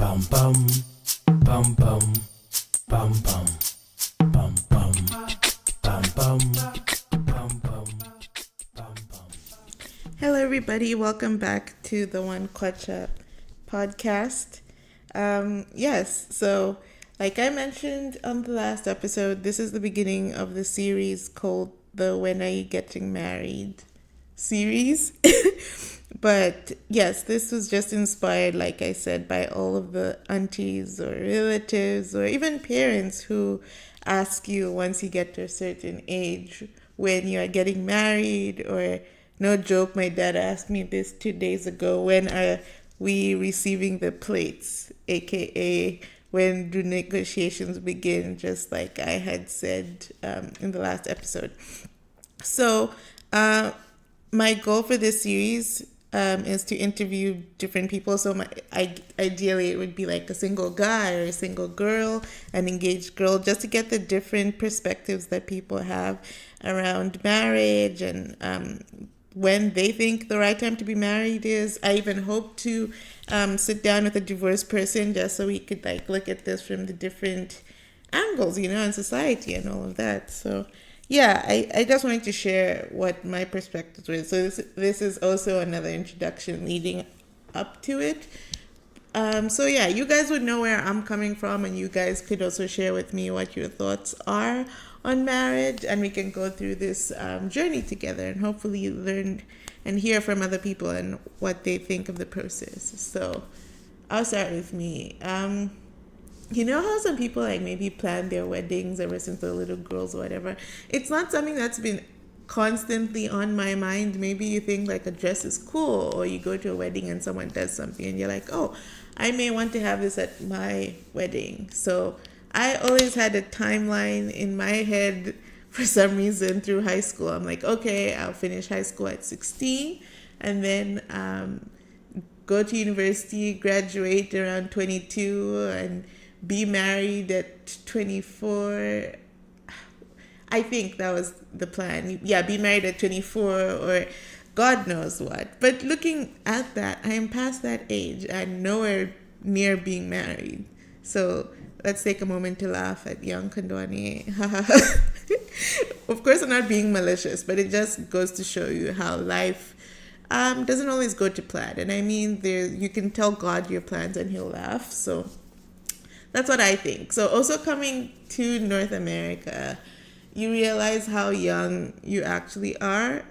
Bum bum bum bum bum bum bum bum bum bum bum bum bum bum. Hello, everybody. Welcome back to the One Kwacha podcast. Yes, so like I mentioned on the last episode, this is the beginning of the series called the When Are You Getting Married series. But yes, this was just inspired, like I said, by all of the aunties or relatives or even parents who ask you once you get to a certain age when you are getting married. Or no joke, my dad asked me this 2 days ago, when are we receiving the plates, aka when do negotiations begin, just like I had said in the last episode. So my goal for this series is to interview different people. So ideally, it would be like a single guy or a single girl, an engaged girl, just to get the different perspectives that people have around marriage and when they think the right time to be married is. I even hope to sit down with a divorced person just so we could like look at this from the different angles, in society and all of that. So yeah, I just wanted to share what my perspectives were. So this is also another introduction leading up to it. So yeah, you guys would know where I'm coming from, and you guys could also share with me what your thoughts are on marriage, and we can go through this journey together and hopefully learn and hear from other people and what they think of the process. So I'll start with me. You know how some people like maybe plan their weddings ever since they're little girls or whatever? It's not something that's been constantly on my mind. Maybe you think like a dress is cool, or you go to a wedding and someone does something and you're like, oh, I may want to have this at my wedding. So I always had a timeline in my head for some reason through high school. I'm like, okay, I'll finish high school at 16 and then go to university, graduate around 22, and be married at 24. I think that was the plan. Yeah, be married at 24 or God knows what. But looking at that, I am past that age and nowhere near being married. So let's take a moment to laugh at young Kandwani. Of course, I'm not being malicious, but it just goes to show you how life doesn't always go to plan. And I mean, you can tell God your plans and he'll laugh. So that's what I think. So also coming to North America, you realize how young you actually are.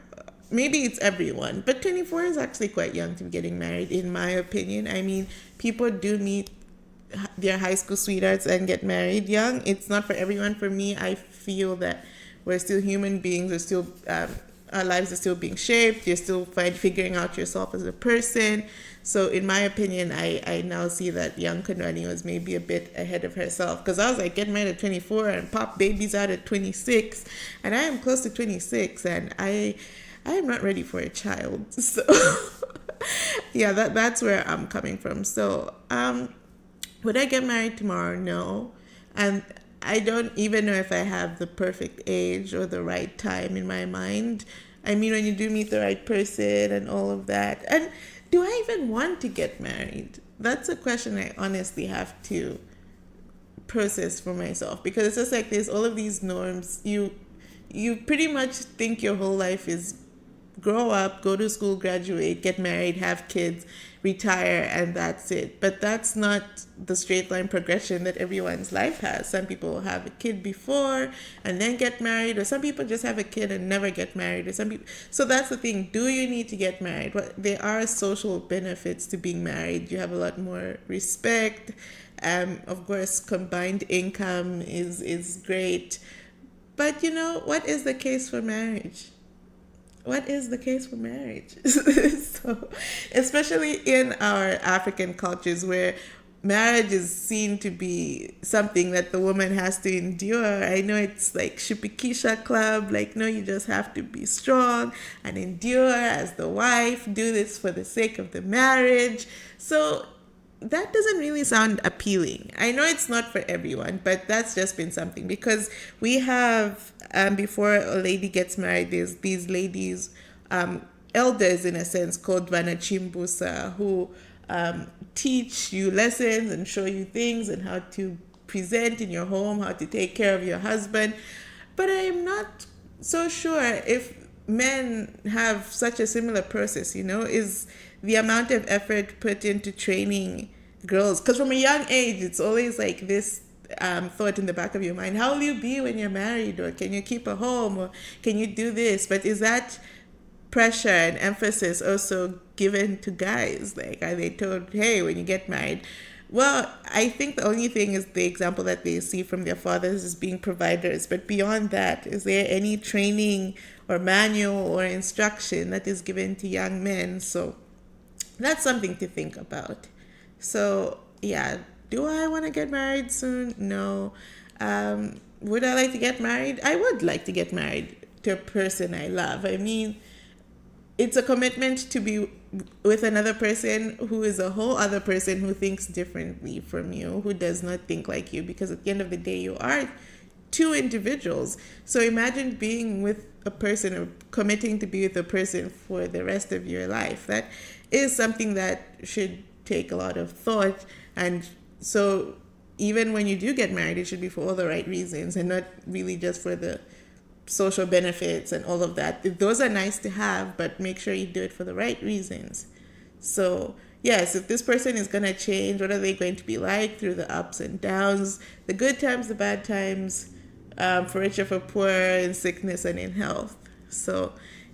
Maybe it's everyone, but 24 is actually quite young to be getting married, in my opinion. I mean, people do meet their high school sweethearts and get married young. It's not for everyone. For me, I feel that we're still human beings. We're still our lives are still being shaped. You're still figuring out yourself as a person. So in my opinion, I now see that young Kanwani was maybe a bit ahead of herself, because I was like getting married at 24 and pop babies out at 26, and I am close to 26 and I am not ready for a child. So yeah, that's where I'm coming from. So would I get married tomorrow? No. And I don't even know if I have the perfect age or the right time in my mind. I mean, when you do meet the right person and all of that. And do I even want to get married? That's a question I honestly have to process for myself, because it's just like there's all of these norms. You pretty much think your whole life is grow up, go to school, graduate, get married, have kids, retire, and that's it. But that's not the straight line progression that everyone's life has. Some people have a kid before and then get married, or some people just have a kid and never get married, or some people. So that's the thing. Do you need to get married? Well, there are social benefits to being married. You have a lot more respect. Of course, combined income is great. But what is the case for marriage? What is the case for marriage? So, especially in our African cultures, where marriage is seen to be something that the woman has to endure. I know it's like Shipikisha Club, like, no, you just have to be strong and endure as the wife, do this for the sake of the marriage. So that doesn't really sound appealing. I know it's not for everyone, but that's just been something, because we have, before a lady gets married, there's these ladies, elders in a sense, called Vanachimbusa, who teach you lessons and show you things and how to present in your home, how to take care of your husband. But I'm not so sure if men have such a similar process, is the amount of effort put into training girls. Because from a young age, it's always like this thought in the back of your mind: how will you be when you're married? Or can you keep a home? Or can you do this? But is that pressure and emphasis also given to guys? Like, are they told, hey, when you get married? Well, I think the only thing is the example that they see from their fathers as being providers. But beyond that, is there any training or manual or instruction that is given to young men? So that's something to think about. So, yeah, do I want to get married soon? No. Would I like to get married? I would like to get married to a person I love. I mean, it's a commitment to be with another person who is a whole other person who thinks differently from you, who does not think like you, because at the end of the day, you are two individuals. So imagine being with a person or committing to be with a person for the rest of your life. That is something that should take a lot of thought. And so even when you do get married, it should be for all the right reasons and not really just for the social benefits and all of that. Those are nice to have, but make sure you do it for the right reasons. So yes, if this person is going to change, what are they going to be like through the ups and downs, the good times, the bad times, for rich or for poor, in sickness and in health? So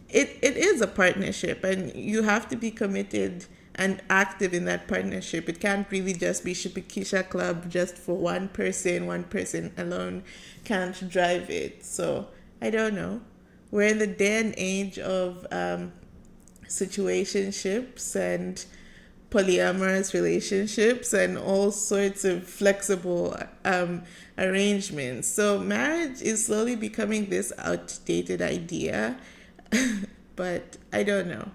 it is a partnership, and you have to be committed and active in that partnership. It can't really just be Shipikisha Club just for one person alone can't drive it. So I don't know. We're in the day and age of situationships and polyamorous relationships and all sorts of flexible arrangements. So marriage is slowly becoming this outdated idea. But I don't know.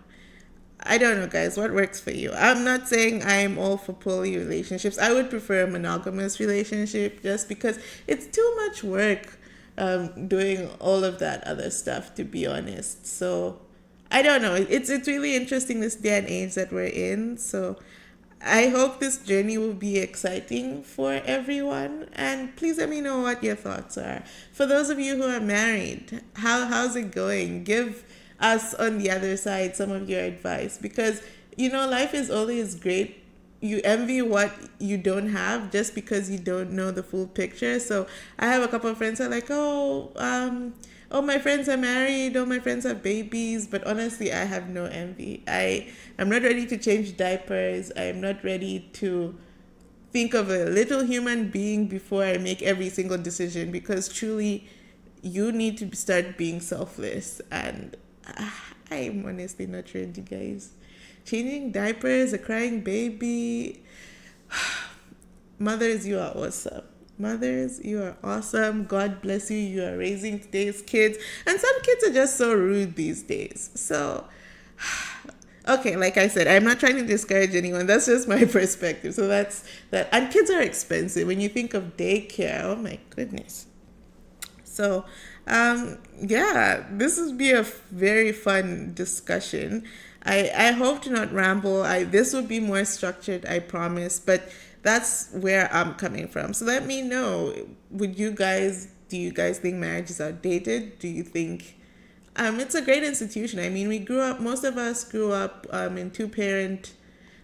I don't know, guys. What works for you? I'm not saying I'm all for poly relationships. I would prefer a monogamous relationship just because it's too much work doing all of that other stuff, to be honest. So I don't know. It's really interesting, this day and age that we're in. So I hope this journey will be exciting for everyone. And please let me know what your thoughts are. For those of you who are married, how's it going? Give us on the other side some of your advice, because life is always great. You envy what you don't have just because you don't know the full picture. So I have a couple of friends who are like, my friends are married, my friends have babies, but honestly, I have no envy. I'm not ready to change diapers. I'm not ready to think of a little human being before I make every single decision, because truly you need to start being selfless, and I'm honestly not ready, guys. Changing diapers, a crying baby. Mothers, you are awesome. Mothers, you are awesome. God bless you. You are raising today's kids. And some kids are just so rude these days. So, okay, like I said, I'm not trying to discourage anyone. That's just my perspective. So that's that. And kids are expensive. When you think of daycare, oh my goodness. So, this would be a very fun discussion. I hope to not ramble. This would be more structured, I promise, but that's where I'm coming from. So let me know, do you guys think marriage is outdated? Do you think it's a great institution? I mean, most of us grew up in two-parent,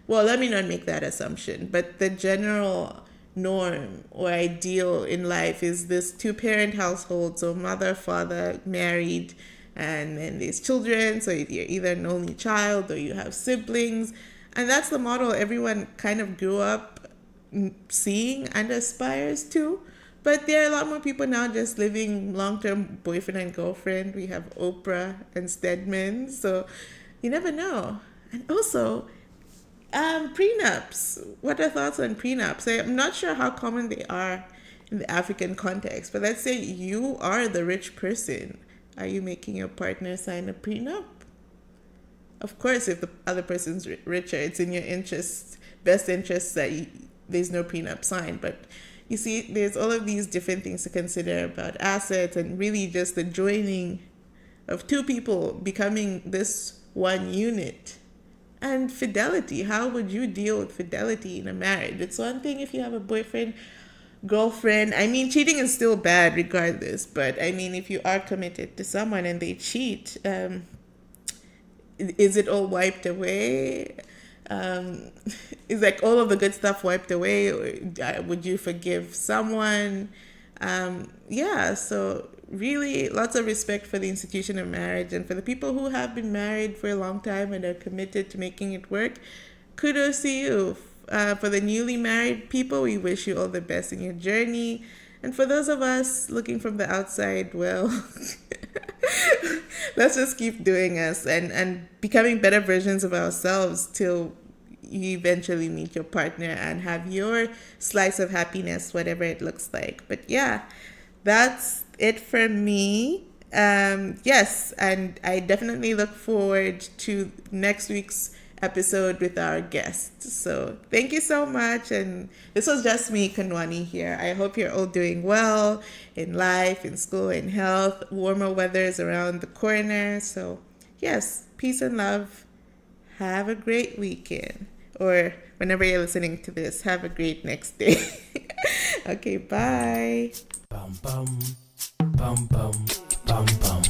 well, let me not make that assumption, but the general norm or ideal in life is this two-parent household. So mother, father, married, and then there's children. So you're either an only child or you have siblings. And that's the model everyone kind of grew up seeing and aspires to. But there are a lot more people now just living long-term boyfriend and girlfriend. We have Oprah and Stedman. So you never know. And also, prenups. What are thoughts on prenups? I'm not sure how common they are in the African context, but let's say you are the rich person. Are you making your partner sign a prenup? Of course, if the other person's richer, it's in your best interest that there's no prenup signed. But you see, there's all of these different things to consider about assets, and really just the joining of two people becoming this one unit. And fidelity. How would you deal with fidelity in a marriage? It's one thing if you have a boyfriend, girlfriend. I mean, cheating is still bad regardless. But I mean, if you are committed to someone and they cheat, is it all wiped away? Is like all of the good stuff wiped away? Or would you forgive someone? Yeah, so really lots of respect for the institution of marriage, and for the people who have been married for a long time and are committed to making it work. Kudos to you. For the newly married people, we wish you all the best in your journey. And for those of us looking from the outside, well, let's just keep doing us and becoming better versions of ourselves till you eventually meet your partner and have your slice of happiness, whatever it looks like. But yeah, that's it from me. Yes, and I definitely look forward to next week's episode with our guests. So thank you so much. And this was just me, Kanwani, here. I hope you're all doing well in life, in school, in health. Warmer weather is around the corner. So yes, peace and love. Have a great weekend. Or whenever you're listening to this, have a great next day. Okay, bye. Bum bum bum bum bum bum.